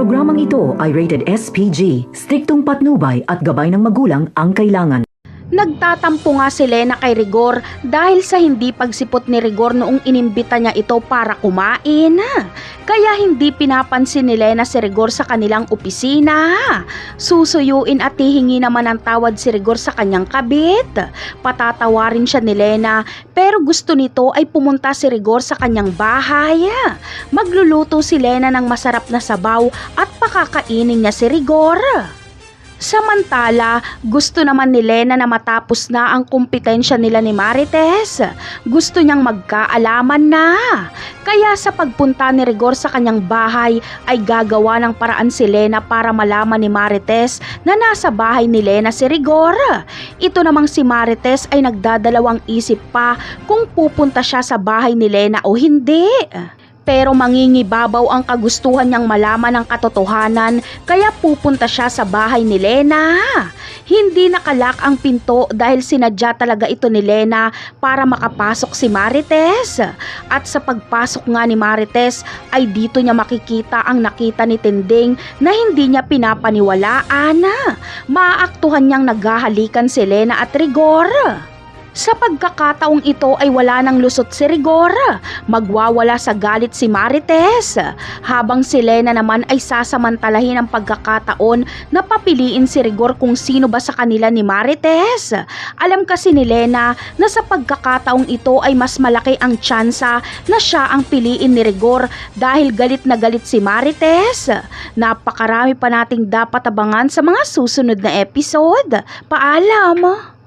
Programang ito ay rated SPG, striktong patnubay at gabay ng magulang ang kailangan. Nagtatampo nga si Lena kay Rigor dahil sa hindi pagsipot ni Rigor noong inimbita niya ito para kumain. Kaya hindi pinapansin ni Lena si Rigor sa kanilang opisina. Susuyuin at hihingi naman ng tawad si Rigor sa kanyang kabit. Patatawarin siya ni Lena pero gusto nito ay pumunta si Rigor sa kanyang bahay. Magluluto si Lena ng masarap na sabaw at pakakainin niya si Rigor. Samantala, gusto naman ni Lena na matapos na ang kompetensya nila ni Marites. Gusto niyang magkaalaman na. Kaya sa pagpunta ni Rigor sa kanyang bahay ay gagawa ng paraan si Lena para malaman ni Marites na nasa bahay ni Lena si Rigor. Ito namang si Marites ay nagdadalawang isip pa kung pupunta siya sa bahay ni Lena o hindi. Pero mangingibabaw ang kagustuhan niyang malaman ang katotohanan kaya pupunta siya sa bahay ni Lena. Hindi nakalak ang pinto dahil sinadya talaga ito ni Lena para makapasok si Marites. At sa pagpasok nga ni Marites ay dito niya makikita ang nakita ni Tinding na hindi niya pinapaniwalaan. Maaktuhan niyang naghahalikan si Lena at Rigor. Sa pagkakataong ito ay wala nang lusot si Rigor. Magwawala sa galit si Marites. Habang si Lena naman ay sasamantalahin ang pagkakataon na papiliin si Rigor kung sino ba sa kanila ni Marites. Alam kasi ni Lena na sa pagkakataong ito ay mas malaki ang tsansa na siya ang piliin ni Rigor dahil galit na galit si Marites. Napakarami pa nating dapat abangan sa mga susunod na episode. Paalam!